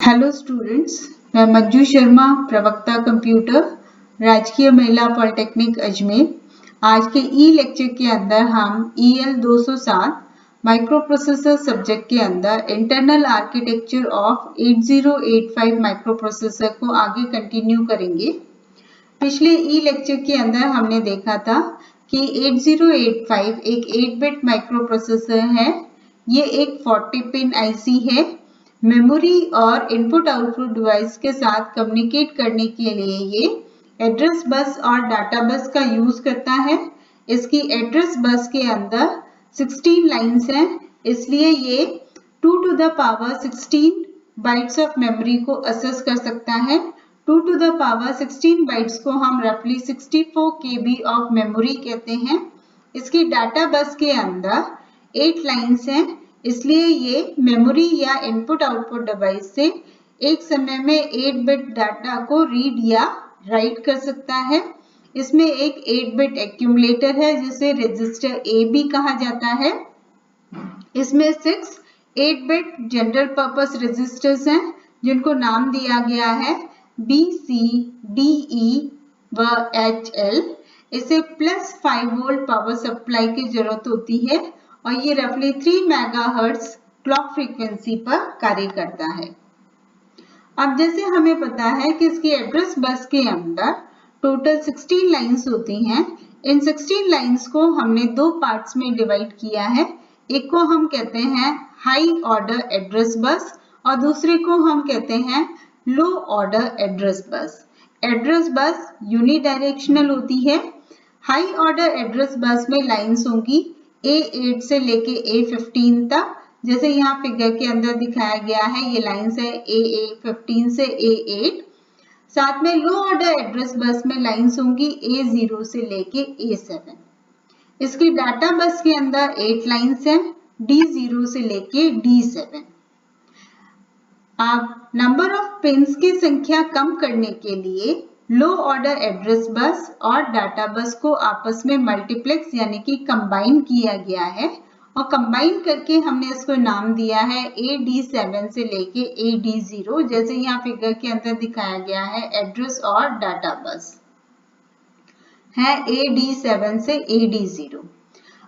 Hello students, मैं मंजू शर्मा, प्रवक्ता computer, राजकीय महिला पॉलिटेक्निक अजमेर। आज के ई लेक्चर के अंदर हम EL 207 माइक्रो प्रोसेसर सब्जेक्ट के अंदर internal architecture of 8085 micro processor को आगे कंटिन्यू करेंगे। पिछले ई लेक्चर के अंदर हमने देखा था कि 8085 एक 8-बिट माइक्रो प्रोसेसर है। ये एक 40 पिन IC है। मेमोरी और इनपुट आउटपुट डिवाइस के साथ कम्युनिकेट करने के लिए ये एड्रेस बस और डाटा बस का यूज करता है। इसकी एड्रेस बस के अंदर 16 लाइंस हैं, इसलिए ये 2 to the power 16 bytes of memory को असेस कर सकता है। 2 to the power 16 बाइट्स को हम रफली 64 KB ऑफ मेमोरी कहते हैं। इसकी डाटा बस के अंदर 8 लाइंस हैं, इसलिए ये मेमोरी या इनपुट आउटपुट डिवाइस से एक समय में 8-बिट डाटा को रीड या राइट कर सकता है। इसमें एक 8-बिट एक्यूमुलेटर है जिसे रजिस्टर A भी कहा जाता है। इसमें 6 8-बिट जनरल पर्पस रजिस्टर्स हैं जिनको नाम दिया गया है B, C, D, E व HL। इसे +5 वोल्ट पावर सप्लाई की जरूरत होती है और ये रफली 3 मेगाहर्ट्ज क्लॉक फ्रीक्वेंसी पर कार्य करता है। अब जैसे हमें पता है कि इसकी एड्रेस बस के अंदर टोटल 16 लाइंस होती हैं। इन 16 लाइंस को हमने दो पार्ट्स में डिवाइड किया है। एक को हम कहते हैं हाई ऑर्डर एड्रेस बस और दूसरे को हम कहते हैं low order address bus. Address bus unidirectional होती है। हाई ऑर्डर एड्रेस बस में लाइंस होंगी A8 से लेके A15 तक, जैसे यहाँ फिगर के अंदर दिखाया गया है। ये लाइंस है A15 से A8। साथ में लो ऑर्डर एड्रेस बस में लाइंस होंगी A0 से लेके A7। इसकी डाटा बस के अंदर 8 लाइंस हैं D0 से लेके D7। अब नंबर ऑफ पिन्स की संख्या कम करने के लिए लो ऑर्डर एड्रेस बस और डाटा बस को आपस में मल्टीप्लेक्स यानी कि कंबाइन किया गया है और कंबाइन करके हमने इसको नाम दिया है AD7 से लेके AD0, जैसे यहाँ फिगर के अंदर दिखाया गया है। एड्रेस और डाटा बस है AD7 से AD0।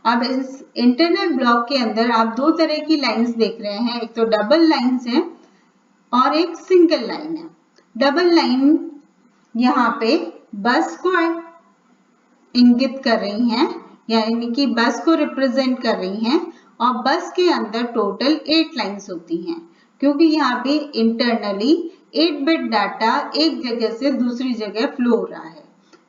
अब इस इंटरनल ब्लॉक के अंदर आप दो तरह की लाइंस देख रहे हैं, एक तो डबल लाइंस है और एक सिंगल लाइन है। डबल लाइन यहाँ पे बस को इंगित कर रही हैं, यानी कि बस को रिप्रेजेंट कर रही हैं और बस के अंदर टोटल 8 लाइंस होती हैं, क्योंकि यहाँ पे इंटरनली 8-बिट डाटा एक जगह से दूसरी जगह फ्लो हो रहा है।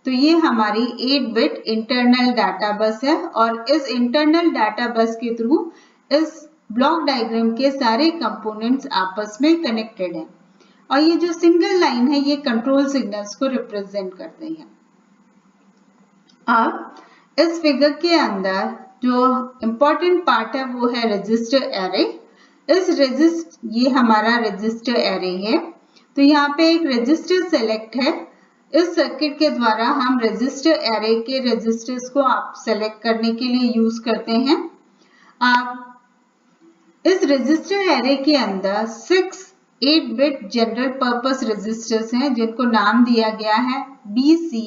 तो ये हमारी 8-बिट इंटरनल डाटा बस है और इस इंटरनल डाटा बस के थ्रू इस ब्लॉक डायग्राम के सारे कंपोनेंट्स आपस में कनेक्टेड हैं और ये जो सिंगल लाइन है ये कंट्रोल सिग्नल्स को रिप्रेजेंट करते हैं। अब इस फिगर के अंदर जो इम्पोर्टेंट पार्ट है वो है रजिस्टर एरे। ये हमारा रजिस्टर एरे है। तो यहाँ पे एक रजिस्टर सेलेक्ट है। इस सर्किट के द्वारा हम रजिस्टर एरे के रजिस्टर्स को आप सेलेक्ट करने के लिए यूज करते हैं। आप इस रजिस्टर एरे के अंदर 6 8-बिट जनरल पर्पस रजिस्टर्स हैं जिनको नाम दिया गया है B, C,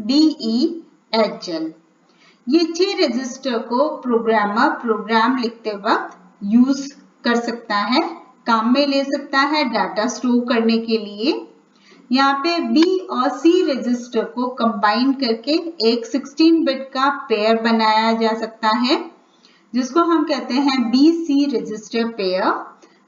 D, E, HL। ये 6 रजिस्टर को प्रोग्रामर प्रोग्राम लिखते वक्त यूज कर सकता है, काम में ले सकता है डाटा स्टोर करने के लिए। यहाँ पे B और C रजिस्टर को कंबाइन करके एक 16-बिट का पेयर बनाया जा सकता है जिसको हम कहते हैं BC रजिस्टर पेयर।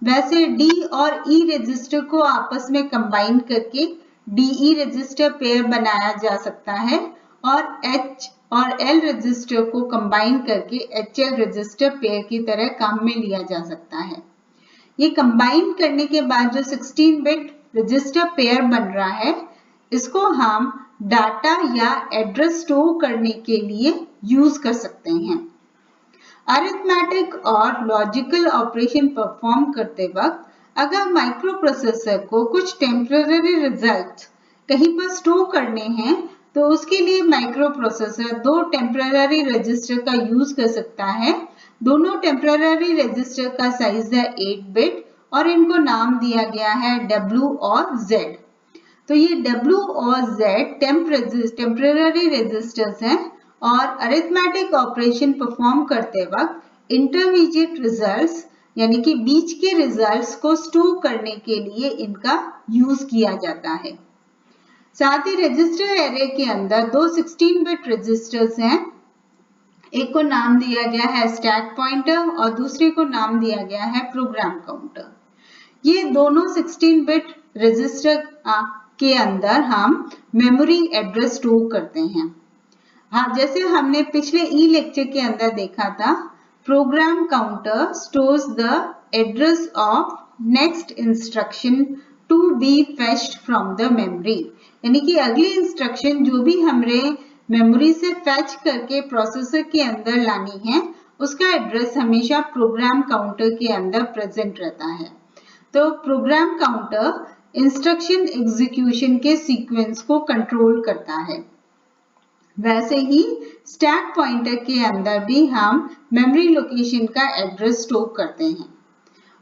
वैसे D और E रजिस्टर को आपस में कंबाइन करके DE रजिस्टर पेयर बनाया जा सकता है और H और L रजिस्टर को कंबाइन करके HL रजिस्टर पेयर की तरह काम में लिया जा सकता है। ये कंबाइन करने के बाद जो 16-बिट रजिस्टर पेयर बन रहा है, इसको हम डाटा या एड्रेस स्टोर करने के लिए यूज कर सकते हैं। अरिथमेटिक और लॉजिकल ऑपरेशन परफॉर्म करते वक्त अगर माइक्रो प्रोसेसर को कुछ टेम्पररी रिजल्ट कहीं पर स्टोर करने हैं तो उसके लिए माइक्रो प्रोसेसर दो टेम्पररी रजिस्टर का यूज कर सकता है। दोनों टेम्पररी रजिस्टर का साइज है 8-बिट और इनको नाम दिया गया है W और Z। तो ये W और Z टेम्परेरी रेजिस्टर्स हैं और अरिथमेटिक ऑपरेशन परफॉर्म करते वक्त इंटरमीडिएट रिजल्ट्स यानी कि बीच के रिजल्ट्स को स्टोर करने के लिए इनका यूज किया जाता है। साथ ही रजिस्टर एरे के अंदर दो 16 बिट रजिस्टर्स हैं, एक को नाम दिया गया है स्टैक पॉइंटर और दूसरे को नाम दिया गया है प्रोग्राम काउंटर। ये दोनों 16 बिट रजिस्टर के अंदर हम मेमोरी एड्रेस स्टोर करते हैं। हाँ, जैसे हमने पिछले ई लेक्चर के अंदर देखा था, program counter stores the address of next instruction to be fetched from the memory, यानी कि अगली इंस्ट्रक्शन जो भी हमें मेमोरी से फेच करके प्रोसेसर के अंदर लानी है उसका एड्रेस हमेशा प्रोग्राम काउंटर के अंदर प्रेजेंट रहता है। तो प्रोग्राम काउंटर इंस्ट्रक्शन एग्जीक्यूशन के सीक्वेंस को कंट्रोल करता है। वैसे ही स्टैक पॉइंटर के अंदर भी हम मेमोरी लोकेशन का एड्रेस स्टोर करते हैं।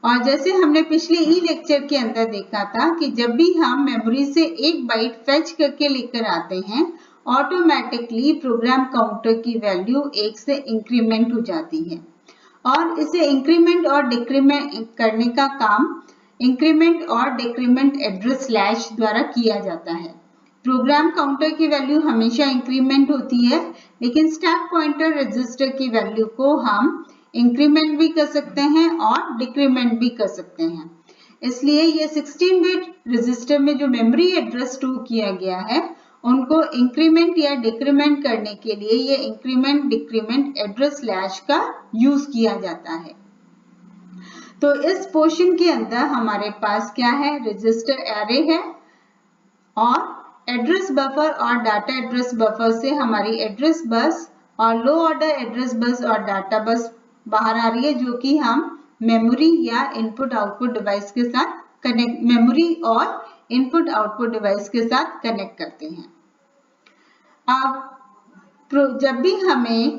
और जैसे हमने पिछले ई लेक्चर के अंदर देखा था कि जब भी हम मेमोरी से एक बाइट फेच करके लेकर आते हैं ऑटोमेटिकली प्रोग्राम काउंटर की वैल्यू 1 से इंक्रीमेंट हो जाती है और इसे इंक्रीमेंट और डिक्रीमेंट करने का काम इंक्रीमेंट और डिक्रीमेंट एड्रेस स्लैश द्वारा किया जाता है। प्रोग्राम काउंटर की वैल्यू हमेशा इंक्रीमेंट होती है, लेकिन स्टैक पॉइंटर रजिस्टर की वैल्यू को हम इंक्रीमेंट भी कर सकते हैं और डिक्रीमेंट भी कर सकते हैं। इसलिए ये 16 बिट रजिस्टर में जो मेमोरी एड्रेस स्टोर किया गया है उनको इंक्रीमेंट या डिक्रीमेंट करने के लिए ये इंक्रीमेंट डिक्रीमेंट एड्रेस स्लैश का यूज किया जाता है। तो इस पोर्शन के अंदर हमारे पास क्या है, रजिस्टर एरे है और एड्रेस बफर और डाटा एड्रेस बफर से हमारी एड्रेस बस और लो ऑर्डर एड्रेस बस और डाटा बस बाहर आ रही है, जो कि हम मेमोरी या इनपुट आउटपुट डिवाइस के साथ मेमोरी और इनपुट आउटपुट डिवाइस के साथ कनेक्ट करते हैं। अब जब भी हमें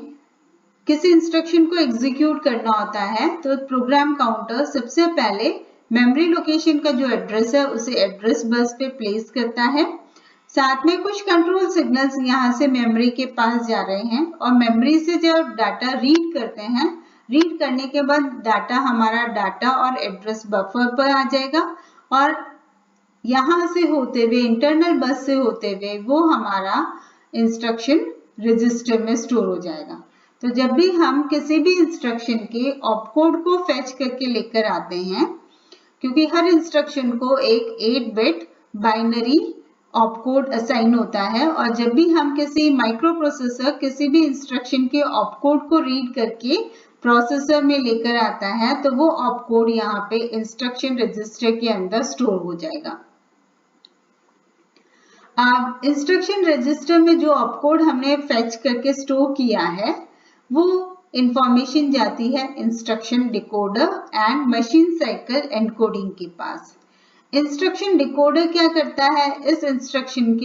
किसी इंस्ट्रक्शन को एग्जीक्यूट करना होता है तो प्रोग्राम काउंटर सबसे पहले मेमोरी लोकेशन का जो एड्रेस है उसे एड्रेस बस पे प्लेस करता है। साथ में कुछ कंट्रोल सिग्नल्स यहाँ से मेमोरी के पास जा रहे हैं और मेमोरी से जब डाटा रीड करते हैं, रीड करने के बाद डाटा हमारा डाटा और एड्रेस बफर पर आ जाएगा और यहाँ से होते हुए इंटरनल बस से होते हुए वो हमारा इंस्ट्रक्शन रजिस्टर में स्टोर हो जाएगा। तो जब भी हम किसी भी इंस्ट्रक्शन के ऑपकोड को फेच करके लेकर आते हैं, क्योंकि हर इंस्ट्रक्शन को एक 8 बिट बाइनरी ऑपकोड असाइन होता है और जब भी हम किसी माइक्रो प्रोसेसर किसी भी इंस्ट्रक्शन के ऑपकोड को रीड करके प्रोसेसर में लेकर आता है तो वो ऑपकोड यहाँ पे इंस्ट्रक्शन रजिस्टर के अंदर स्टोर हो जाएगा। अब इंस्ट्रक्शन रजिस्टर में जो ऑपकोड हमने फेच करके स्टोर किया है वो इंफॉर्मेशन जाती है instruction decoder and machine cycle encoding के पास। इंस्ट्रक्शन डिकोडर क्या करता है, इस इंस्ट्रक्शन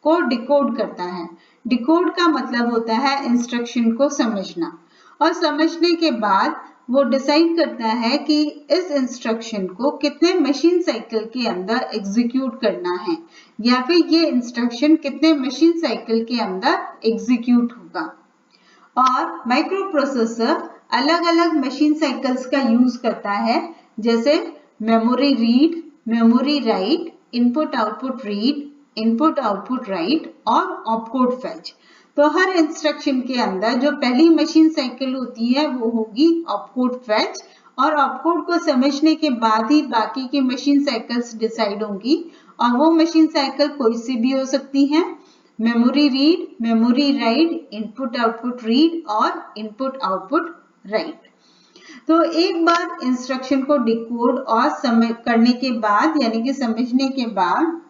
को डिकोड करता है। डिकोड का मतलब होता है इंस्ट्रक्शन को समझना और समझने के बाद वो डिसाइड करता है कि इस इंस्ट्रक्शन को कितने मशीन साइकिल के अंदर एग्जीक्यूट करना है या फिर ये इंस्ट्रक्शन कितने मशीन साइकिल के अंदर एग्जीक्यूट होगा। और माइक्रो प्रोसेसर अलग अलग मशीन साइकिल्स का यूज करता है, जैसे memory read, memory write, input output read, input output right और ऑपकोड फेच। तो हर इंस्ट्रक्शन के अंदर जो पहली मशीन साइकिल होती है वो होगी ऑपकोड फेच और ऑपकोड को समझने के बाद ही बाकी की मशीन साइकिल्स डिसाइड होंगी और वो मशीन साइकिल कोई सी भी हो सकती है, memory read, memory write, input output read और इनपुट आउटपुट राइट। तो एक बार इंस्ट्रक्शन को डिकोड और करने के बाद यानी कि समझने के बाद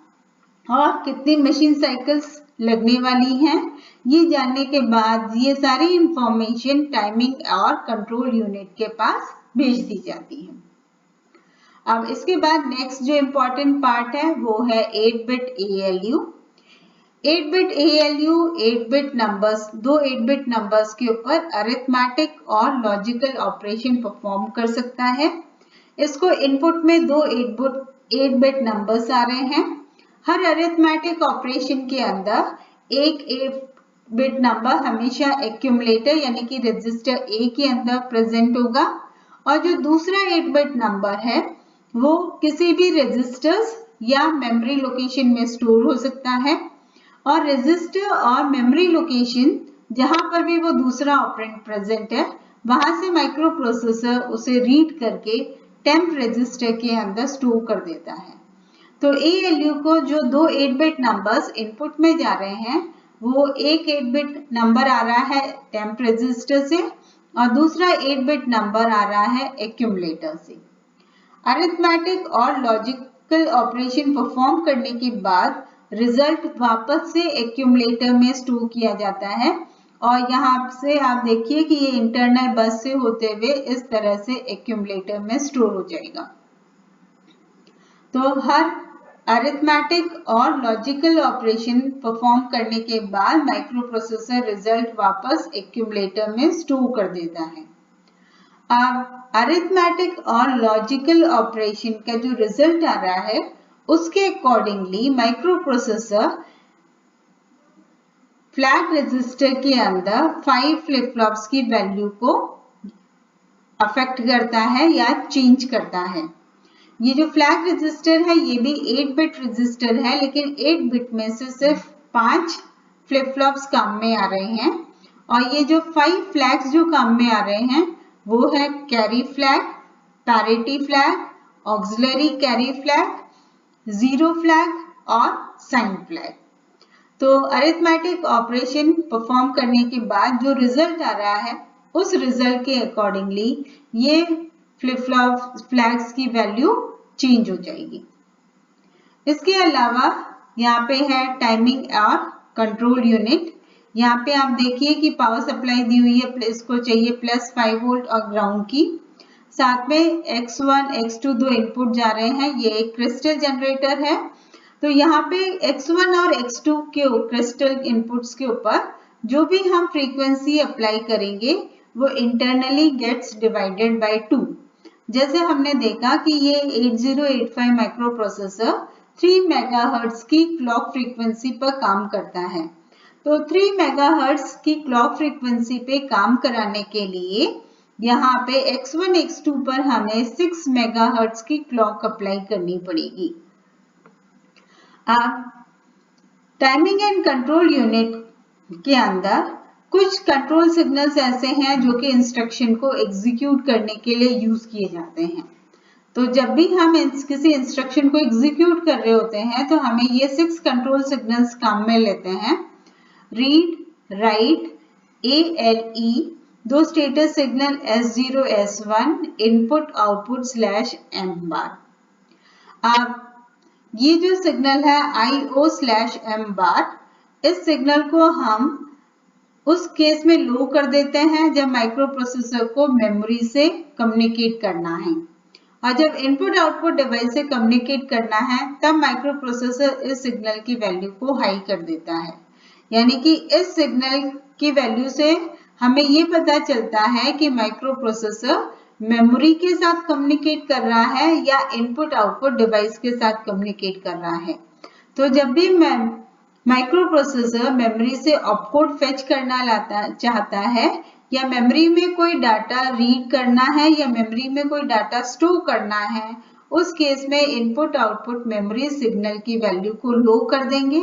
और कितनी मशीन साइकिल्स लगने वाली हैं ये जानने के बाद ये सारी इंफॉर्मेशन टाइमिंग और कंट्रोल यूनिट के पास भेज दी जाती है। अब इसके बाद नेक्स्ट जो इम्पोर्टेंट पार्ट है वो है 8 bit ALU। 8 bit ALU 8 bit numbers, दो 8 बिट नंबर्स के ऊपर अरिथमेटिक और लॉजिकल ऑपरेशन परफॉर्म कर सकता है। इसको इनपुट में दो 8 बिट नंबर्स आ रहे हैं। हर अरिथमेटिक ऑपरेशन के अंदर एक 8 बिट नंबर हमेशा एक्यूमुलेटर यानी कि रजिस्टर ए के अंदर प्रेजेंट होगा और जो दूसरा 8 बिट नंबर है वो किसी भी रजिस्टर्स या मेमोरी लोकेशन में स्टोर हो सकता है और रजिस्टर और मेमोरी लोकेशन जहां पर भी वो दूसरा ऑपरेंड प्रेजेंट है वहां से माइक्रो प्रोसेसर उसे रीड करके टेम्प रजिस्टर के अंदर स्टोर कर देता है। तो ALU को जो दो 8 बिट नंबर्स इनपुट में जा रहे हैं वो एक 8 बिट नंबर आ रहा है टेम्प रजिस्टर से और दूसरा 8 बिट नंबर आ रहा है एक्यूमुलेटर से। अरिथमेटिक और लॉजिकल ऑपरेशन परफॉर्म करने के बाद रिजल्ट वापस से एक्यूमुलेटर में स्टोर किया जाता है और यहाँ से आप देखिए कि ये इंटरनल बस से होते हुए इस तरह से एक्यूमुलेटर में स्टोर हो जाएगा। तो हर अरिथमेटिक और लॉजिकल ऑपरेशन परफॉर्म करने के बाद माइक्रो प्रोसेसर रिजल्ट वापस एक्यूमुलेटर में स्टोर कर देता है। अब अरिथमेटिक और लॉजिकल ऑपरेशन का जो रिजल्ट आ रहा है उसके accordingly micro processor flag register के अंदर 5 फ्लिप फ्लॉप्स की वैल्यू को अफेक्ट करता है या चेंज करता है। ये जो फ्लैग रजिस्टर है ये भी 8 बिट रजिस्टर है लेकिन 8 बिट में से सिर्फ 5 फ्लिप फ्लॉप्स काम में आ रहे हैं और ये जो 5 फ्लैग्स जो काम में आ रहे हैं वो है carry flag, parity flag, auxiliary carry flag, zero flag और साइन फ्लैग। तो अरिथमेटिक ऑपरेशन परफॉर्म करने के बाद जो रिजल्ट आ रहा है उस रिजल्ट के अकॉर्डिंगली ये फ्लिप फ्लॉप फ्लैग्स की वैल्यू चेंज हो जाएगी। इसके अलावा यहाँ पे है टाइमिंग और कंट्रोल यूनिट। यहाँ पे आप देखिए कि पावर सप्लाई दी हुई है, इसको चाहिए +5 वोल्ट और ग्राउंड की। साथ में X1, X2 दो इनपुट जा रहे हैं। ये एक क्रिस्टल जनरेटर है। तो यहाँ पे X1 और X2 के क्रिस्टल इनपुट्स के ऊपर जो भी हम फ्रीक्वेंसी अप्लाई करेंगे वो इंटरनली गेट्स डिवाइडेड बाय 2। जैसे हमने देखा कि ये 8085 माइक्रो प्रोसेसर 3 मेगाहर्ट्ज की क्लॉक फ्रीक्वेंसी पर काम करता है। तो 3 मेगाहर्ट्ज की क्लॉक फ्रीक्वेंसी पे काम कराने के लिए यहाँ पे X1, X2 पर हमें 6 मेगाहर्ट्ज की क्लॉक अप्लाई करनी पड़ेगी। अब टाइमिंग एंड कंट्रोल यूनिट के अंदर कुछ कंट्रोल सिग्नल्स ऐसे हैं जो कि इंस्ट्रक्शन को एग्जीक्यूट करने के लिए यूज किए जाते हैं। तो जब भी हम किसी इंस्ट्रक्शन को एग्जीक्यूट कर रहे होते हैं तो हमें ये 6 कंट्रोल सिग्नल्स काम में लेते हैं। रीड, राइट, ALE, दो status signal S0, S1, input output /M बार। अब ये जो सिग्नल है IO/M बार, इस सिग्नल को हम उस केस में लो कर देते हैं जब माइक्रो प्रोसेसर को मेमोरी से कम्युनिकेट करना है और जब इनपुट आउटपुट डिवाइस से कम्युनिकेट करना है तब माइक्रो प्रोसेसर इस सिग्नल की वैल्यू को हाई कर देता है। यानी कि इस सिग्नल की वैल्यू से हमें ये पता चलता है कि माइक्रो प्रोसेसर मेमोरी के साथ कम्युनिकेट कर रहा है या इनपुट आउटपुट डिवाइस के साथ कम्युनिकेट कर रहा है। तो जब भी माइक्रो प्रोसेसर मेमोरी से ऑपकोड फेच करना चाहता है या मेमोरी में कोई डाटा रीड करना है या मेमोरी में कोई डाटा स्टोर करना है, उस केस में इनपुट आउटपुट मेमोरी सिग्नल की वैल्यू को लो कर देंगे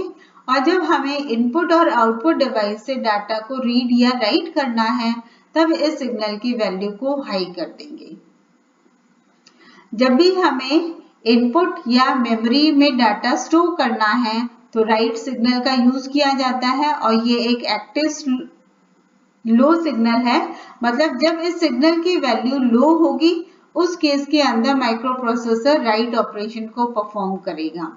और जब हमें इनपुट और आउटपुट डिवाइस से डाटा को रीड या राइट करना है तब इस सिग्नल की वैल्यू को हाई कर देंगे। जब भी हमें इनपुट या मेमोरी में डाटा स्टोर करना है तो राइट सिग्नल का यूज किया जाता है और ये एक एक्टिव लो सिग्नल है। मतलब जब इस सिग्नल की वैल्यू लो होगी उस केस के अंदर माइक्रो प्रोसेसर राइट ऑपरेशन को परफॉर्म करेगा।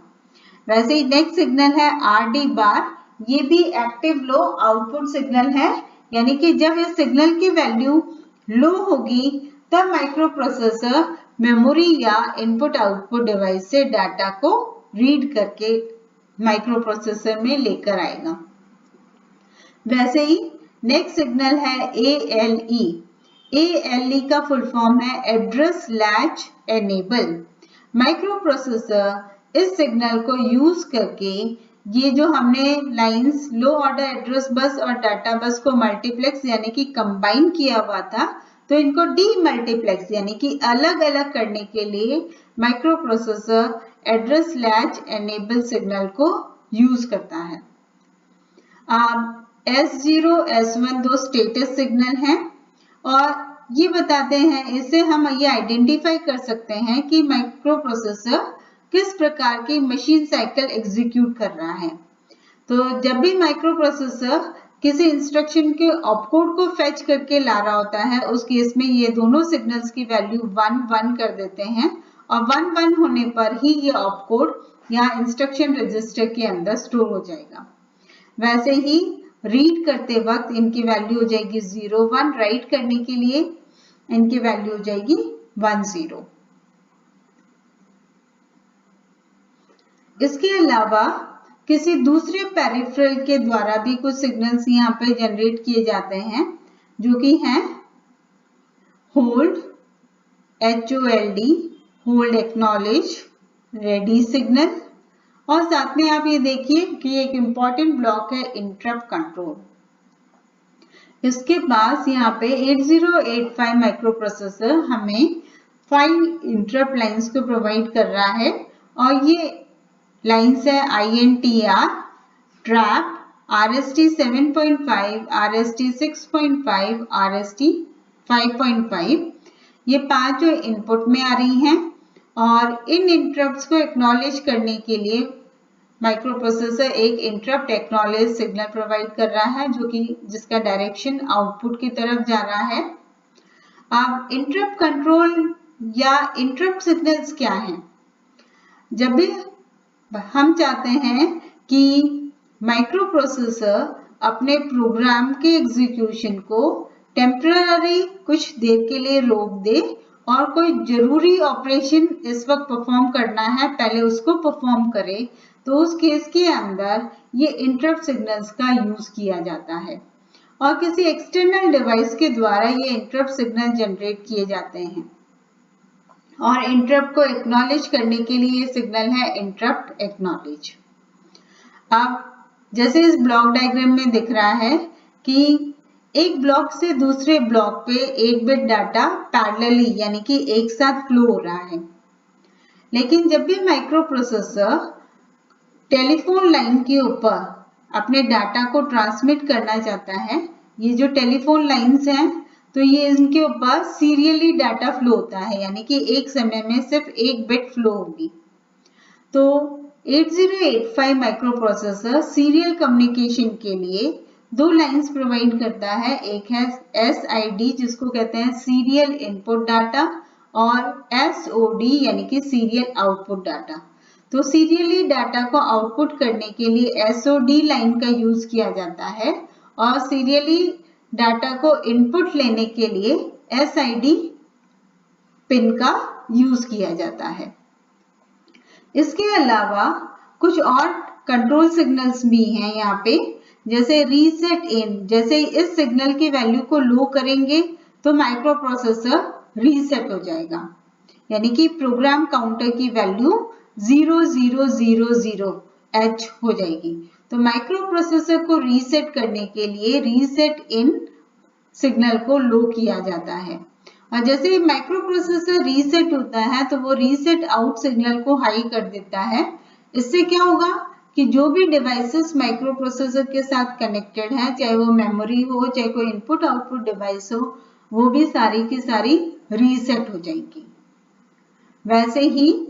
वैसे ही नेक्स्ट सिग्नल है RD बार। ये भी एक्टिव लो आउटपुट सिग्नल है, यानी कि जब इस सिग्नल की वैल्यू लो होगी तब माइक्रो प्रोसेसर मेमोरी या इनपुट आउटपुट डिवाइस से डाटा को रीड करके माइक्रो प्रोसेसर में लेकर आएगा। वैसे ही नेक्स्ट सिग्नल है ALE। ALE का फुल फॉर्म है address latch enable. Micro processor इस सिग्नल को यूज करके ये जो हमने लाइंस लो ऑर्डर एड्रेस बस और डाटा बस को मल्टीप्लेक्स यानी कि कंबाइन किया हुआ था, तो इनको डीमल्टीप्लेक्स यानी कि अलग अलग करने के लिए micro processor address latch enable signal को यूज करता है। अब S0 S1 दो स्टेटस सिग्नल हैं और ये बताते हैं, इससे हम ये आइडेंटिफाई कर सकते हैं कि माइक्रो प्रोसेसर किस प्रकार की मशीन साइकिल एग्जीक्यूट कर रहा है। तो जब भी माइक्रो प्रोसेसर किसी इंस्ट्रक्शन के ऑपकोड को फेच करके ला रहा होता है, उस केस में ये दोनों सिग्नल्स की वैल्यू 1 1 कर देते हैं और 1 1 होने पर ही ये ऑपकोड या इंस्ट्रक्शन रजिस्टर के अंदर स्टोर हो जाएगा। वैसे ही रीड करते वक्त इनकी वैल्यू हो जाएगी 0 1, राइट करने के लिए इनकी वैल्यू हो जाएगी 1 0। इसके अलावा किसी दूसरे पेरिफेरल के द्वारा भी कुछ सिग्नल्स यहाँ पे जनरेट किए जाते हैं, जो कि हैं hold HOLD, hold acknowledge, ready signal, और साथ में आप ये देखिए कि एक इंपॉर्टेंट ब्लॉक है इंटरप्ट कंट्रोल। इसके पास यहाँ पे 8085 माइक्रो प्रोसेसर हमें 5 इंटरप्ट लाइंस को प्रोवाइड कर रहा है और ये लाइंस है INTR, trap, RST 7.5, RST 6.5, RST 5.5। ये 5 जो इनपुट में आ रही हैं और इन इंटरप्ट्स को एक्नॉलेज करने के लिए माइक्रो प्रोसेसर एक इंटरप्ट एक्नॉलेज सिग्नल प्रोवाइड कर रहा है, जो कि जिसका डायरेक्शन आउटपुट की तरफ जा रहा है। अब इंटरप्ट कंट्रोल या इंटरप्ट सिग्नल्स क्या हैं? जब भी हम चाहते हैं कि माइक्रो प्रोसेसर अपने प्रोग्राम के एग्जीक्यूशन को टेम्पररी कुछ देर के लिए रोक दे और कोई जरूरी ऑपरेशन इस वक्त परफॉर्म करना है पहले उसको परफॉर्म करे, तो उस केस के अंदर ये इंटरप्ट सिग्नल्स का यूज किया जाता है और किसी एक्सटर्नल डिवाइस के द्वारा ये इंटरप्ट सिग्नल जनरेट किए जाते हैं और इंटरप्ट को एक्नॉलेज करने के लिए ये सिग्नल है इंटरप्ट एक्नॉलेज। अब जैसे इस ब्लॉक डायग्राम में दिख रहा है कि एक ब्लॉक से दूसरे ब्लॉक पे 8 बिट डाटा पैरेलली यानी कि एक साथ फ्लो हो रहा है, लेकिन जब भी माइक्रो प्रोसेसर टेलीफोन लाइन के ऊपर अपने डाटा को ट्रांसमिट करना चाहता है, ये जो टेलीफोन लाइंस हैं तो ये इनके ऊपर सीरियली डाटा फ्लो होता है, यानी कि एक समय में सिर्फ एक बिट फ्लो होगी। तो 8085 माइक्रो प्रोसेसर सीरियल कम्युनिकेशन के लिए 2 लाइंस प्रोवाइड करता है, एक है SID जिसको कहते हैं सीरियल इनपुट डाटा और SOD यानी कि सीरियल आउटपुट डाटा। तो सीरियली डाटा को आउटपुट करने के लिए SOD लाइन का यूज किया जाता है और सीरियली डाटा को इनपुट लेने के लिए SID पिन का यूज किया जाता है। इसके अलावा कुछ और कंट्रोल सिग्नल्स भी हैं यहाँ पे, जैसे रीसेट इन। जैसे इस सिग्नल की वैल्यू को लो करेंगे तो माइक्रो प्रोसेसर रीसेट हो जाएगा, यानी कि प्रोग्राम काउंटर की वैल्यू 0000H हो जाएगी। तो माइक्रो प्रोसेसर को रीसेट करने के लिए रीसेट इन सिग्नल को लो किया जाता है और जैसे माइक्रो प्रोसेसर रीसेट होता है तो वो रीसेट आउट सिग्नल को हाई कर देता है। इससे क्या होगा कि जो भी डिवाइसेस माइक्रो प्रोसेसर के साथ कनेक्टेड है, चाहे वो मेमोरी हो चाहे कोई इनपुट आउटपुट डिवाइस हो, वो भी सारी की सारी रीसेट हो जाएंगी। वैसे ही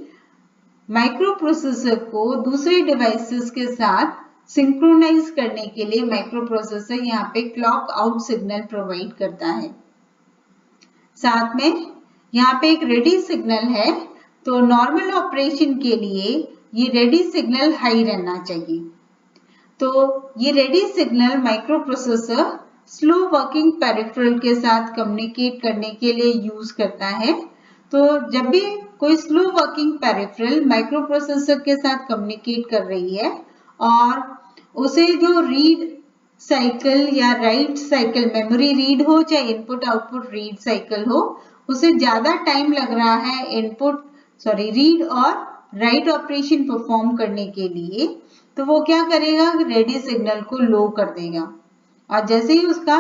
माइक्रो प्रोसेसर को दूसरे डिवाइसेस के साथ सिंक्रोनाइज करने के लिए माइक्रो प्रोसेसर यहाँ पे क्लॉक आउट सिग्नल प्रोवाइड करता है। साथ में यहाँ पे एक रेडी सिग्नल है, तो नॉर्मल ऑपरेशन के लिए ये रेडी सिग्नल हाई रहना चाहिए। तो ये ready signal micro processor slow working peripheral के साथ कम्युनिकेट करने के लिए यूज करता है। तो जब भी कोई slow working peripheral micro processor के साथ कम्युनिकेट कर रही है और उसे जो रीड साइकिल या राइट साइकिल मेमोरी रीड हो चाहे इनपुट आउटपुट रीड साइकिल हो, उसे ज्यादा टाइम लग रहा है रीड और राइट ऑपरेशन परफॉर्म करने के लिए, तो वो क्या करेगा, रेडी सिग्नल को लो कर देगा और जैसे ही उसका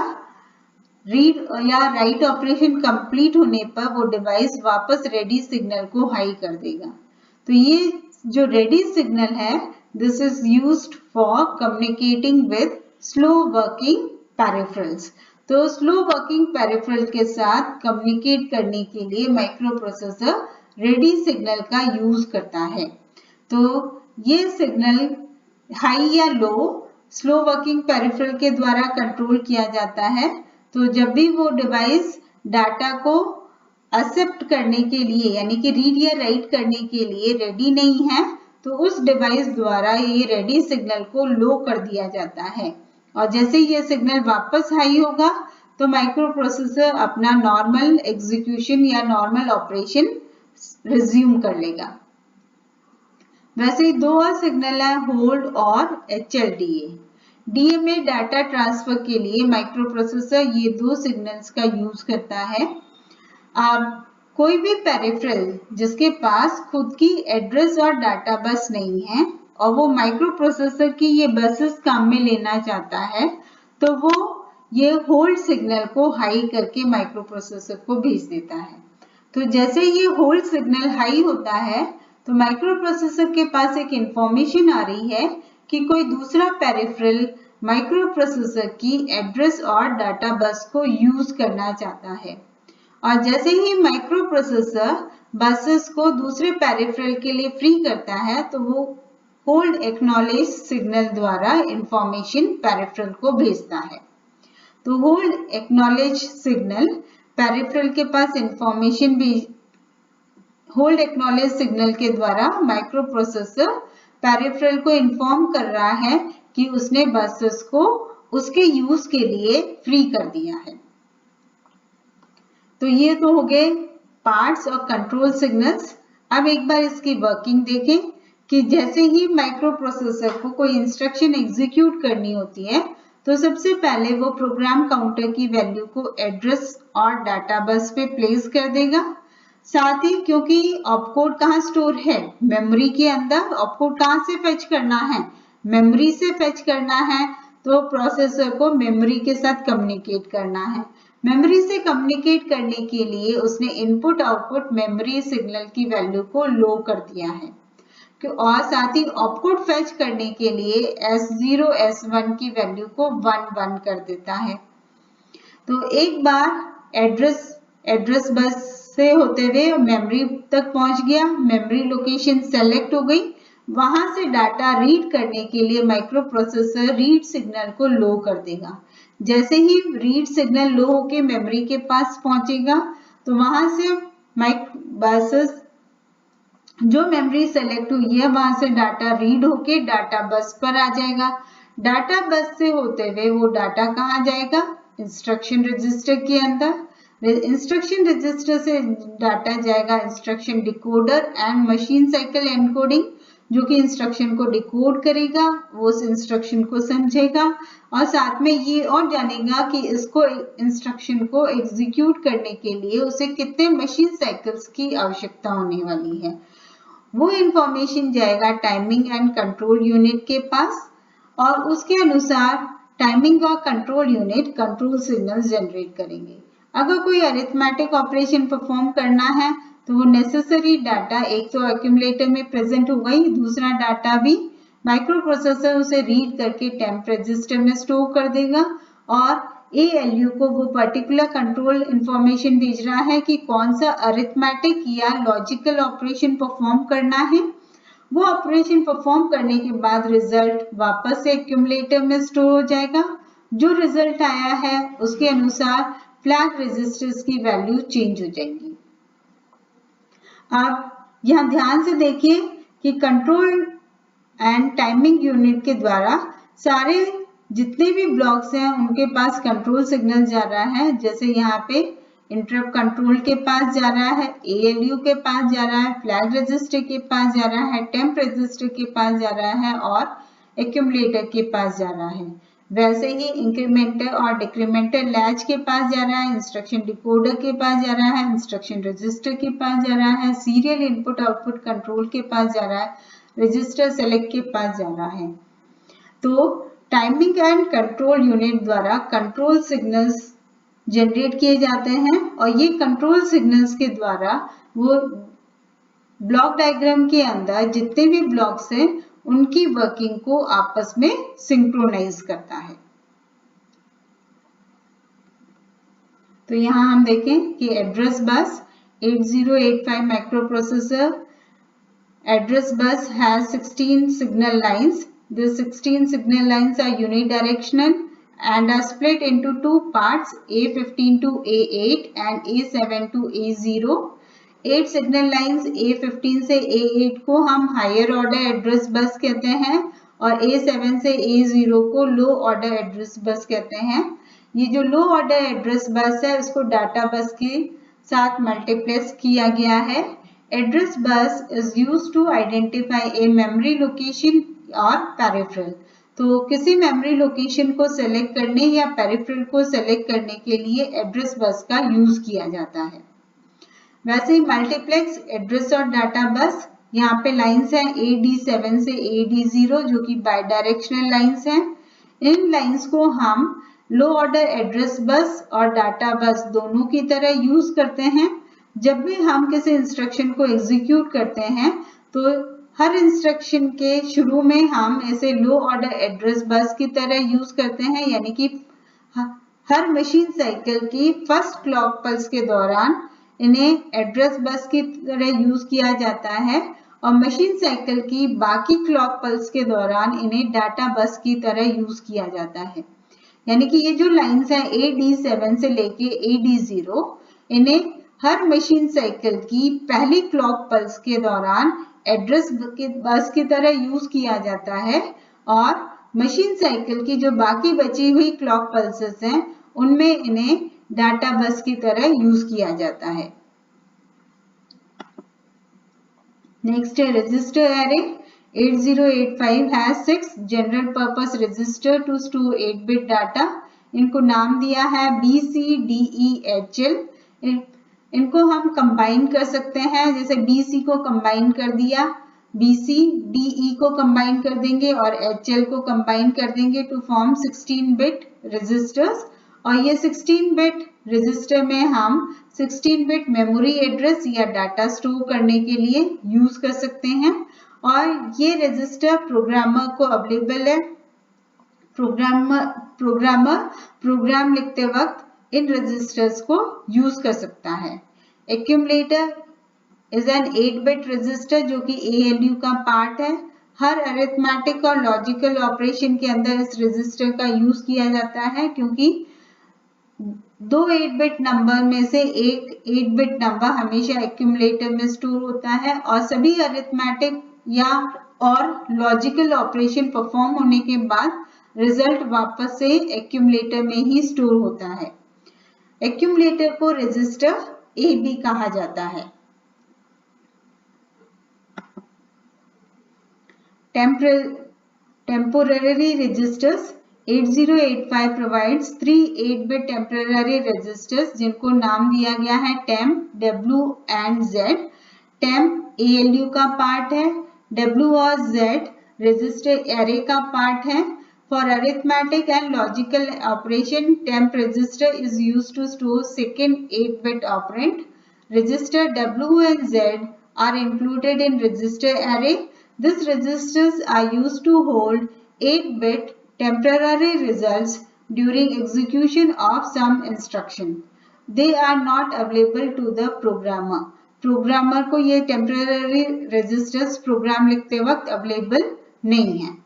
रीड या राइट ऑपरेशन कंप्लीट होने पर वो डिवाइस वापस रेडी सिग्नल को हाई कर देगा। तो ये जो रेडी सिग्नल है, this is used for communicating with slow working peripherals. तो स्लो वर्किंग पेरिफेरल के साथ कम्युनिकेट करने के लिए माइक्रो प्रोसेसर रेडी सिग्नल का यूज करता है। तो ये सिग्नल हाई या लो स्लो वर्किंग पेरिफेरल के द्वारा कंट्रोल किया जाता है। तो जब भी वो डिवाइस डाटा को एक्सेप्ट करने के लिए यानी कि रीड या राइट करने के लिए रेडी नहीं है, तो उस डिवाइस द्वारा ये रेडी सिग्नल को लो कर दिया जाता है और जैसे ही ये सिग्नल वापस हाई होगा तो माइक्रो प्रोसेसर अपना नॉर्मल एग्जीक्यूशन या नॉर्मल ऑपरेशन रिज्यूम कर लेगा। वैसे ही दो और सिग्नल है, होल्ड और HLDA। DMA डाटा ट्रांसफर के लिए माइक्रो प्रोसेसर ये दो सिग्नल्स का यूज करता है। अब कोई भी पेरिफेरल जिसके पास खुद की एड्रेस और डाटा बस नहीं है और वो माइक्रो प्रोसेसर की ये बसेस काम में लेना चाहता है, तो वो ये होल्ड सिग्नल को हाई करके माइक्रो प्रोसेसर को भेज देता है। तो जैसे ये होल्ड सिग्नल हाई होता है तो माइक्रो प्रोसेसर के पास एक इंफॉर्मेशन आ रही है कि कोई दूसरा पेरिफेरल माइक्रो प्रोसेसर की एड्रेस और डाटा बस को यूज करना चाहता है और जैसे ही माइक्रो प्रोसेसर बसेस को दूसरे पेरिफेरल के लिए फ्री करता है तो वो होल्ड एक्नॉलेज सिग्नल द्वारा इंफॉर्मेशन पेरिफेरल को भेजता है। तो होल्ड एक्नॉलेज सिग्नल पेरिफेरल के पास इंफॉर्मेशन भी होल्ड एक्नॉलेज सिग्नल के द्वारा माइक्रो प्रोसेसर पेरिफेरल को इन्फॉर्म कर रहा है कि उसने बसेस को उसके यूज के लिए फ्री कर दिया है। तो ये तो हो गए पार्ट्स और कंट्रोल सिग्नल्स। अब एक बार इसकी वर्किंग देखें कि जैसे ही माइक्रो प्रोसेसर को कोई इंस्ट्रक्शन एग्जीक्यूट करनी होती है तो सबसे पहले वो प्रोग्राम काउंटर की वैल्यू को एड्रेस और डाटा बस पे प्लेस कर देगा। साथ ही क्योंकि ऑपकोड कहाँ स्टोर है, मेमोरी के अंदर, ऑपकोड कहाँ से फेच करना है, मेमोरी से फेच करना है, तो प्रोसेसर को मेमोरी के साथ कम्युनिकेट करना है। मेमोरी से कम्युनिकेट करने के लिए उसने इनपुट आउटपुट मेमोरी सिग्नल की वैल्यू को लो कर दिया है और साथ ही ऑपकोड फेच करने के लिए S0 S1 की वैल्यू को 1 कर देता है। तो एक बार एड्रेस बस से होते हुए मेमोरी तक पहुंच गया, मेमोरी लोकेशन सेलेक्ट हो गई, वहां से डाटा रीड करने के लिए माइक्रो प्रोसेसर रीड सिग्नल को लो कर देगा। जैसे ही रीड सिग्नल लो होके मेमोरी के पास पहुंचेगा तो वहां से बसेस जो मेमोरी सेलेक्ट हुई है वहां से डाटा रीड होके डाटा बस पर आ जाएगा। डाटा बस से होते हुए वो डाटा कहाँ जाएगा, इंस्ट्रक्शन रजिस्टर के अंदर। इंस्ट्रक्शन रजिस्टर से डाटा जाएगा instruction decoder and machine cycle encoding, जो कि इंस्ट्रक्शन को डिकोड करेगा, वो उस इंस्ट्रक्शन को समझेगा और साथ में ये और जानेगा कि इसको इंस्ट्रक्शन को एग्जीक्यूट करने के लिए उसे कितने मशीन साइकिल्स की आवश्यकता होने वाली है। वो इंफॉर्मेशन जाएगा टाइमिंग एंड कंट्रोल यूनिट के पास और उसके अनुसार टाइमिंग और control unit control signals generate करेंगे। अगर कोई अरिथमेटिक ऑपरेशन परफॉर्म करना है तो वो नेसेसरी डाटा एक तो एक्यूमुलेटर में प्रेजेंट होगा ही, दूसरा डाटा भी माइक्रो प्रोसेसर उसे रीड करके टेम्प रजिस्टर में स्टोर कर देगा और ALU को वो पर्टिकुलर कंट्रोल इंफॉर्मेशन भेज रहा है कि कौन सा अरिथमेटिक या लॉजिकल ऑपरेशन परफॉर्म करना है। वो ऑपरेशन परफॉर्म करने के बाद रिजल्ट वापस से एक्यूमुलेटर में स्टोर हो जाएगा। जो रिजल्ट आया है उसके अनुसार फ्लैग रजिस्टर्स की वैल्यू चेंज हो जाएंगी। आप यहाँ ध्यान से देखिए कि कंट्रोल एंड टाइमिंग यूनिट के द्वारा सारे जितने भी ब्लॉक्स हैं उनके पास कंट्रोल सिग्नल जा रहा है। जैसे यहाँ पे इंटरप्ट कंट्रोल के पास जा रहा है, ALU के पास जा रहा है, फ्लैग रजिस्टर के पास जा रहा है, टेम्प रजिस्टर के पास जा रहा है और एक्यूमुलेटर के पास जा रहा है। वैसे ही इंक्रीमेंटर और डिक्रीमेंटर लैच के पास जा रहा है, इंस्ट्रक्शन डिकोडर के पास जा रहा है, इंस्ट्रक्शन रजिस्टर के पास जा रहा है, सीरियल इनपुट आउटपुट कंट्रोल के पास जा रहा है, रजिस्टर सेलेक्ट के पास जा रहा है। तो टाइमिंग एंड कंट्रोल यूनिट द्वारा कंट्रोल सिग्नल्स जनरेट किए जाते हैं और ये कंट्रोल सिग्नल्स के द्वारा वो ब्लॉक डायग्राम के अंदर जितने भी ब्लॉक्स हैं उनकी वर्किंग को आपस में सिंक्रोनाइज करता है। तो यहाँ हम देखें कि address bus 8085 microprocessor address bus has 16 signal lines. The 16 signal lines are unidirectional and are split into two parts, A15 to A8 and A7 to A0. 8 signal lines A15 से A8 को हम हायर ऑर्डर एड्रेस बस कहते हैं और A7 से A0 को लो order address बस कहते हैं। ये जो लो ऑर्डर एड्रेस बस है उसको डाटा बस के साथ मल्टीप्लेक्स किया गया है। Address bus is used to identify a memory location or peripheral. तो किसी मेमोरी लोकेशन को सेलेक्ट करने या पेरिफेरल को सेलेक्ट करने के लिए एड्रेस बस का यूज किया जाता है। वैसे ही मल्टीप्लेक्स एड्रेस और डाटा बस, यहाँ पे लाइंस हैं AD7 से AD0 जो कि बाई डायरेक्शनल लाइंस हैं। इन लाइंस को हम लो ऑर्डर एड्रेस बस और डाटा बस दोनों की तरह यूज करते हैं। जब भी हम किसी इंस्ट्रक्शन को एग्जीक्यूट करते हैं तो हर इंस्ट्रक्शन के शुरू में हम इसे लो ऑर्डर एड्रेस बस की तरह यूज करते हैं, यानी कि हर मशीन साइकिल की फर्स्ट क्लॉक पल्स के दौरान इन्हें एड्रेस बस की तरह यूज किया जाता है और मशीन साइकिल की बाकी क्लॉक पल्स के दौरान इन्हें डाटा बस की तरह यूज किया जाता है। यानी कि ये जो लाइंस हैं AD7 से लेके AD0, इन्हें हर मशीन साइकिल की पहली क्लॉक पल्स के दौरान एड्रेस बस की तरह यूज किया जाता है और मशीन साइकिल की जो बाकी बची हुई क्लॉक पल्सेस हैं उनमें इन्हें डाटा बस की तरह यूज किया जाता है। नेक्स्ट है register array. 8085 has 6 general purpose register to store 8-bit data. इनको नाम दिया है BC, DE, HL। इनको हम कंबाइन कर सकते हैं, जैसे BC को कंबाइन कर दिया, BC DE को कंबाइन कर देंगे और HL को कंबाइन कर देंगे टू फॉर्म 16 बिट रजिस्टर्स। और ये 16 बिट रजिस्टर में हम 16 बिट मेमोरी एड्रेस या डाटा स्टोर करने के लिए यूज कर सकते हैं और ये रजिस्टर प्रोग्रामर को अवेलेबल है। प्रोग्रामर प्रोग्राम लिखते वक्त इन रजिस्टर्स को यूज कर सकता है। एक्यूमुलेटर इज एन 8-बिट रजिस्टर जो कि ALU का पार्ट है। हर अरिथमेटिक और लॉजिकल ऑपरेशन के अंदर इस रजिस्टर का यूज किया जाता है क्योंकि दो 8-बिट नंबर में से एक 8-बिट नंबर हमेशा एक्यूमुलेटर में स्टोर होता है और सभी अरिथमेटिक या और लॉजिकल ऑपरेशन परफॉर्म होने के बाद रिजल्ट वापस से एक्यूमुलेटर में ही स्टोर होता है। एक्यूमुलेटर को रजिस्टर A भी कहा जाता है। Temporary registers. 8085 प्रोवाइड्स 3 8-बिट टेम्पररी रजिस्टर्स जिनको नाम दिया गया है temp, W and Z। Temp ALU का पार्ट है, W और Z रजिस्टर एरे का पार्ट है। For arithmetic and logical operation, temp register is used to store second 8-bit operand. Register W and Z are included in register array. These registers are used to hold 8-bit temporary results during execution of some instruction. They are not available to the programmer. Programmer को ये temporary registers program लिखते वक्त available नहीं है।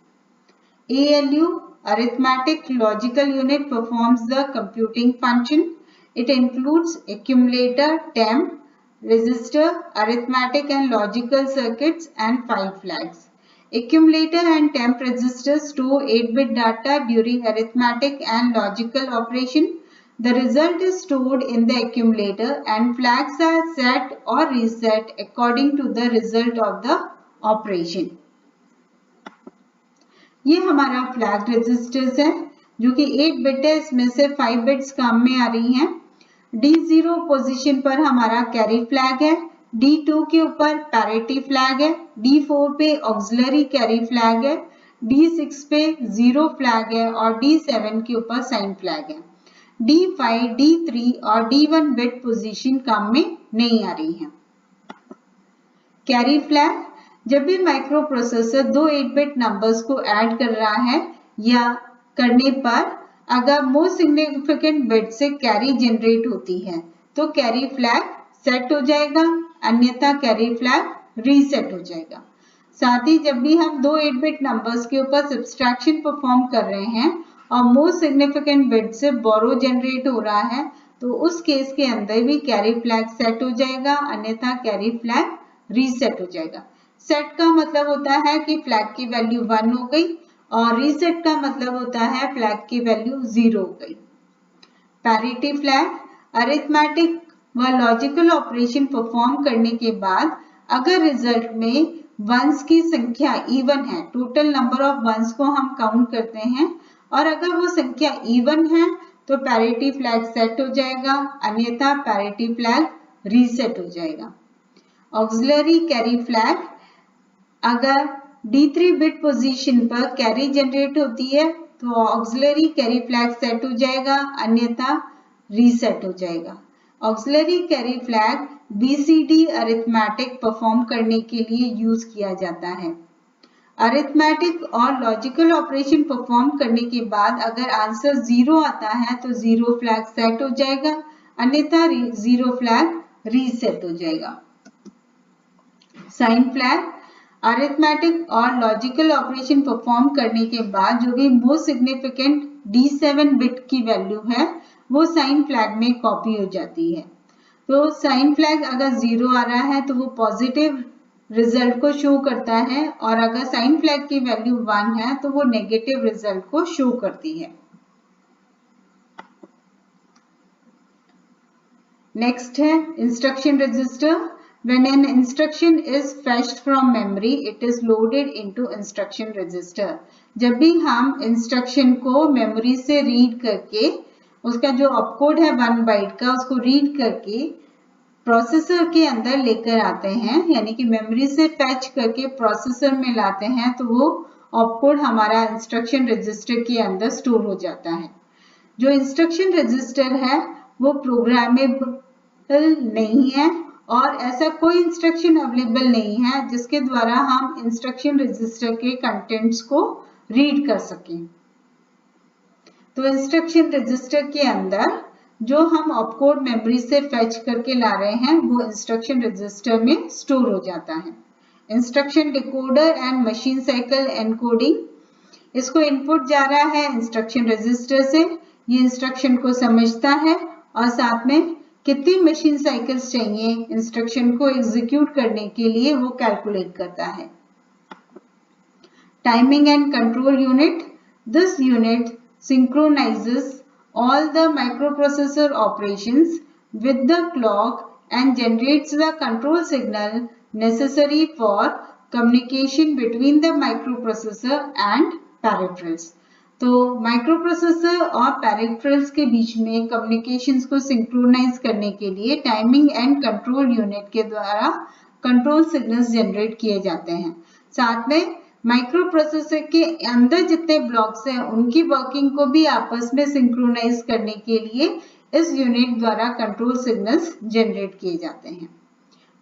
ALU, Arithmetic Logical Unit, performs the computing function. It includes accumulator, temp, register, arithmetic and logical circuits and file flags. Accumulator and temp registers store 8-bit data during arithmetic and logical operation. The result is stored in the accumulator and flags are set or reset according to the result of the operation. ये हमारा flag registers है। जो कि 8 bit है, इसमें से 5 bits काम में आ रही हैं। D0 पोजीशन पर हमारा कैरी फ्लैग है, D2 के ऊपर पैरिटी फ्लैग है, D4 पे ऑक्सिलरी कैरी फ्लैग है, D6 पे जीरो फ्लैग है और D7 के ऊपर साइन फ्लैग है। D5, D3 और D1 बिट पोजीशन काम में नहीं आ रही है। कैरी फ्लैग, जब भी माइक्रो प्रोसेसर दो 8 बिट नंबर्स को ऐड कर रहा है या करने पर अगर मोस्ट सिग्निफिकेंट बिट से कैरी जनरेट होती है तो कैरी फ्लैग सेट हो जाएगा, अन्यथा कैरी फ्लैग रीसेट हो जाएगा। साथ ही जब भी हम दो 8 बिट नंबर्स के ऊपर सब्सट्रैक्शन परफॉर्म कर रहे हैं और मोस्ट सिग्निफिकेंट बिट से बोरो जनरेट हो रहा है तो उस केस के अंदर भी कैरी फ्लैग सेट हो जाएगा, अन्यथा कैरी फ्लैग रीसेट हो जाएगा। सेट का मतलब होता है कि फ्लैग की वैल्यू 1 हो गई और रीसेट का मतलब होता है फ्लैग की वैल्यू 0 हो गई। पैरिटी फ्लैग, अरिथमेटिक व लॉजिकल ऑपरेशन परफॉर्म करने के बाद अगर रिजल्ट में वंस की संख्या इवन है, टोटल नंबर ऑफ वंस को हम काउंट करते हैं और अगर वो संख्या इवन है तो पैरिटी फ्लैग सेट हो जाएगा, अन्यथा पैरिटी फ्लैग रीसेट हो जाएगा। ऑक्सिलरी कैरी फ्लैग, अगर D3 बिट पोजीशन पर कैरी जनरेट होती है तो ऑक्सिलरी कैरी फ्लैग सेट हो जाएगा, अन्यथा रीसेट हो जाएगा। Auxiliary carry flag BCD arithmetic perform करने के लिए यूज किया जाता है। अरिथमेटिक और लॉजिकल ऑपरेशन परफॉर्म करने के बाद अगर आंसर 0 आता है तो 0 फ्लैग सेट हो जाएगा, अन्यथा 0 फ्लैग रीसेट हो जाएगा। साइन फ्लैग, अरिथमेटिक और लॉजिकल ऑपरेशन परफॉर्म करने के बाद जो भी मोस्ट सिग्निफिकेंट D7 बिट की वैल्यू है वो साइन फ्लैग में कॉपी हो जाती है। तो साइन फ्लैग अगर 0 आ रहा है तो वो पॉजिटिव रिजल्ट को शो करता है और अगर साइन फ्लैग की वैल्यू 1 है तो वो नेगेटिव रिजल्ट को शो करती है। नेक्स्ट है instruction register. When an instruction is fetched from memory, it is loaded into instruction register. जब भी हम इंस्ट्रक्शन को मेमोरी से रीड करके उसका जो ऑपकोड है 1 बाइट का उसको रीड करके प्रोसेसर के अंदर लेकर आते हैं, यानी कि मेमोरी से फैच करके प्रोसेसर में लाते हैं तो वो ऑपकोड हमारा इंस्ट्रक्शन रजिस्टर के अंदर स्टोर हो जाता है। जो इंस्ट्रक्शन रजिस्टर है वो प्रोग्रामेबल नहीं है और ऐसा कोई इंस्ट्रक्शन अवेलेबल नहीं है जिसके द्वारा हम इंस्ट्रक्शन रजिस्टर के कंटेंट्स को रीड कर सकें। तो इंस्ट्रक्शन रजिस्टर के अंदर जो हम ऑपकोड मेमोरी से फेच करके ला रहे हैं वो इंस्ट्रक्शन रजिस्टर में स्टोर हो जाता है। Instruction decoder and machine cycle encoding, इसको इनपुट जा रहा है इंस्ट्रक्शन रजिस्टर से, ये इंस्ट्रक्शन को समझता है और साथ में कितनी मशीन साइकिल्स चाहिए इंस्ट्रक्शन को एग्जीक्यूट करने के लिए वो कैलकुलेट करता है। Timing and control unit, this unit synchronizes all the microprocessor operations with the clock and generates the control signal necessary for communication between the microprocessor and peripherals. तो microprocessor और peripherals के बीच में कम्युनिकेशंस को synchronise करने के लिए timing and control unit के द्वारा कंट्रोल सिग्नल्स जनरेट किए जाते हैं। साथ में माइक्रो प्रोसेसर के अंदर जितने ब्लॉक्स हैं उनकी वर्किंग को भी आपस में सिंक्रोनाइज करने के लिए इस यूनिट द्वारा कंट्रोल सिग्नल्स जनरेट किए जाते हैं।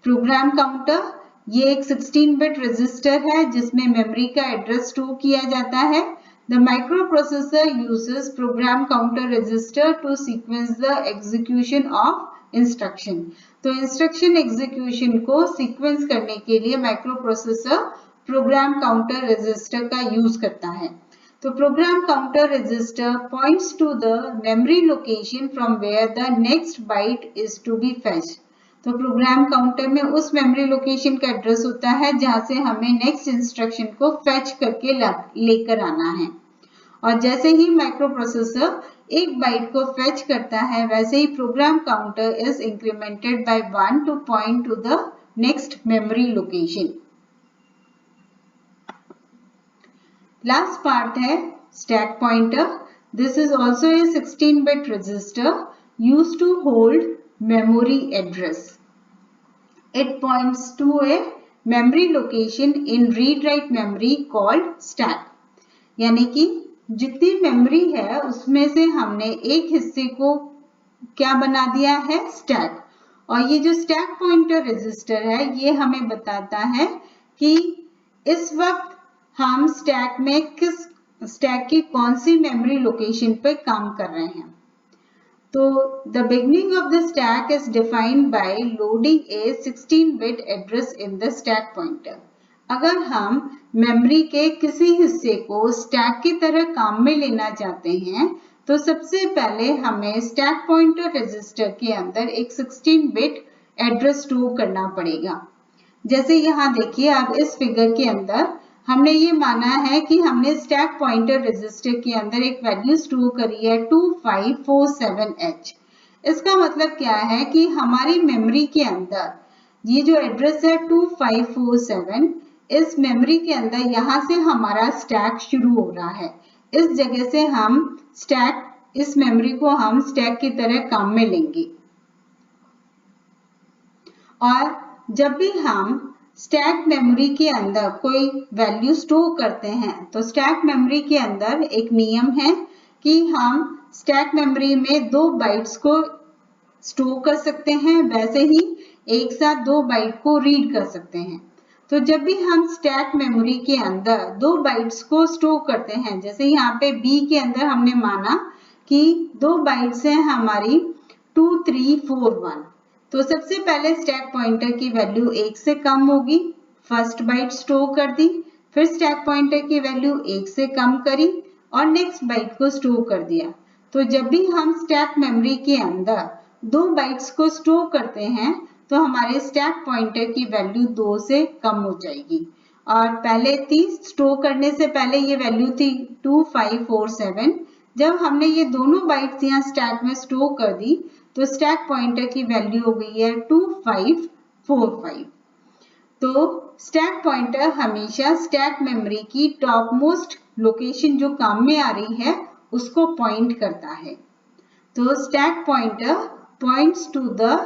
प्रोग्राम काउंटर, ये एक 16 बिट रजिस्टर है जिसमें मेमोरी का एड्रेस स्टोर किया जाता है। The microprocessor uses program counter register to sequence the execution of instruction. तो इंस्ट्रक्शन एग्जीक्यूशन को सीक्वेंस करने के लिए माइक्रोप्रोसेसर प्रोग्राम काउंटर रजिस्टर का यूज करता है। तो program counter register points to the memory location from where the next byte is to be fetched. तो प्रोग्राम काउंटर में उस मेमोरी लोकेशन का एड्रेस होता है जहां से हमें नेक्स्ट इंस्ट्रक्शन को फेच करके लेकर आना है। और जैसे ही माइक्रोप्रोसेसर एक बाइट को फेच करता है वैसे ही program counter is incremented by 1 to point to the next memory location. Last part है stack pointer. This is also a 16-bit register used to hold memory address. It points to a memory location in read-write memory called stack. यानी कि जितनी memory है उसमें से हमने एक हिस्से को क्या बना दिया है, स्टैक. और ये जो स्टैक पॉइंटर रजिस्टर है ये हमें बताता है कि इस वक्त हम स्टैक में किस स्टैक की कौन सी मेमोरी लोकेशन पे काम कर रहे हैं. तो the beginning of the stack is defined by loading A 16-bit address in the stack pointer. अगर हम मेमोरी के किसी हिस्से को स्टैक की तरह काम में लेना चाहते हैं तो सबसे पहले हमें स्टैक पॉइंटर रजिस्टर के अंदर एक 16-bit एड्रेस स्टोर करना पड़ेगा. जैसे यहाँ देखिए, आप इस फिगर के अंदर हमने ये माना है कि हमने स्टैक पॉइंटर रजिस्टर के अंदर एक वैल्यू स्टोर करी है 2547H. इसका मतलब क्या है कि हमारी मेमोरी के अंदर ये जो एड्रेस है 2547, इस मेमोरी के अंदर यहाँ से हमारा स्टैक शुरू हो रहा है. इस जगह से हम स्टैक, इस मेमोरी को हम स्टैक की तरह काम में लेंगे. और जब भी हम स्टैक मेमोरी के अंदर कोई वैल्यू स्टोर करते हैं तो स्टैक मेमोरी के अंदर एक नियम है कि हम स्टैक मेमोरी में 2 बाइट्स को स्टोर कर सकते हैं, वैसे ही एक साथ 2 बाइट को रीड कर सकते हैं. तो जब भी हम स्टैक मेमोरी के अंदर 2 बाइट्स को स्टोर करते हैं, जैसे यहाँ पे B के अंदर हमने माना कि 2 बाइट्स हैं हमारी 2341, तो सबसे पहले स्टैक पॉइंटर की वैल्यू 1 से कम होगी, फर्स्ट बाइट स्टोर कर दी, फिर स्टैक पॉइंटर की वैल्यू 1 से कम करी और नेक्स्ट बाइट को स्टोर कर दिया. तो जब भी हम स्टैक मेमोरी के अंदर 2 बाइट्स को स्टोर करते हैं तो हमारे स्टैक पॉइंटर की वैल्यू 2 से कम हो जाएगी. और पहले थी, स्टोर करने से पहले ये वैल्यू थी 2547. जब हमने ये दोनों बाइट्स यहाँ स्टैक में स्टोर कर दी तो स्टैक पॉइंटर की वैल्यू हो गई है 2545. तो स्टैक पॉइंटर हमेशा स्टैक मेमोरी की टॉप मोस्ट लोकेशन जो काम में आ रही है उसको पॉइंट करता है. तो stack pointer points to the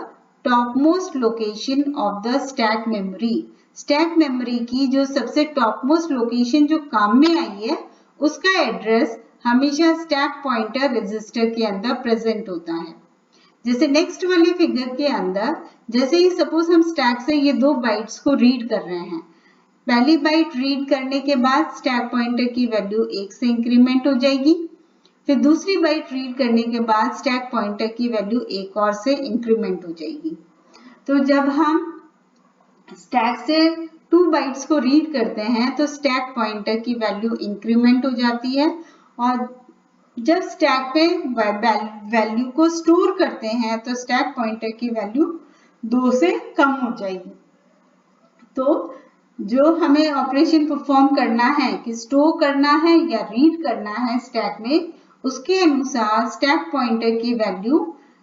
top most location of the stack memory. Stack memory की जो सबसे टॉप मोस्ट लोकेशन जो काम में आई है उसका एड्रेस हमेशा स्टैक पॉइंटर रजिस्टर के अंदर प्रेजेंट होता है. जैसे नेक्स्ट वाली फिगर के अंदर, जैसे ही सपोज हम स्टैक से ये 2 बाइट्स को रीड कर रहे हैं, पहली बाइट रीड करने के बाद स्टैक पॉइंटर की वैल्यू 1 से इंक्रीमेंट हो जाएगी, फिर दूसरी बाइट रीड करने के बाद स्टैक पॉइंटर की वैल्यू 1 और से इंक्रीमेंट हो जाएगी. तो जब हम स्टैक से 2 बाइट्स को रीड करते हैं तो स्टैक पॉइंटर की वैल्यू इंक्रीमेंट हो जाती है और जब स्टैक पे वैल्यू को स्टोर करते हैं तो स्टैक पॉइंटर की वैल्यू 2 से कम हो जाएगी. तो जो हमें ऑपरेशन परफॉर्म करना है कि स्टोर करना है या रीड करना है स्टैक में, उसके अनुसार स्टैक पॉइंटर की वैल्यू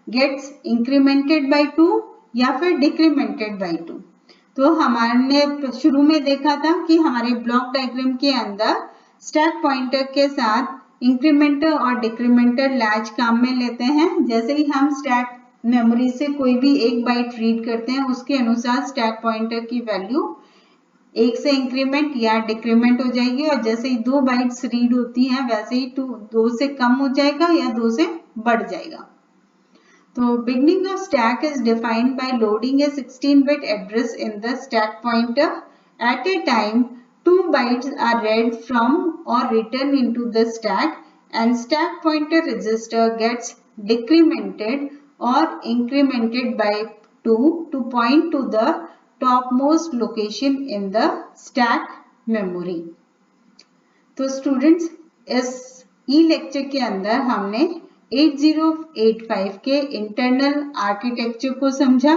गेट्स इंक्रीमेंटेड बाय 2 या फिर डिक्रीमेंटेड बाय 2. तो हमने शुरू में देखा था कि हमारे ब्लॉक डायग्राम के अंदर स्टैक पॉइंटर के साथ इंक्रीमेंटर और डिक्रीमेंटर लैच काम में लेते हैं. जैसे ही हम स्टैक मेमोरी से कोई भी एक बाइट रीड करते हैं उसके अनुसार स्टैक पॉइंटर की वैल्यू 1 से इंक्रीमेंट या डिक्रीमेंट हो जाएगी और जैसे ही 2 बाइट्स रीड होती हैं वैसे ही 2 से कम हो जाएगा या 2 से बढ़ जाएगा. तो beginning of stack is defined by loading a 16-bit address in the stack pointer. At a time, 2 bytes are read from or written into the stack and stack pointer register gets decremented or incremented by 2 to point to the topmost location in the stack memory. तो students, इस ई lecture के अंदर हमने 8085 के internal architecture को समझा.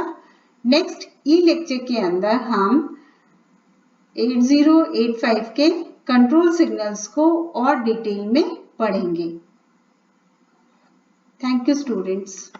Next ई lecture के अंदर हम 8085 के कंट्रोल सिग्नल्स को और डिटेल में पढ़ेंगे. Thank you students.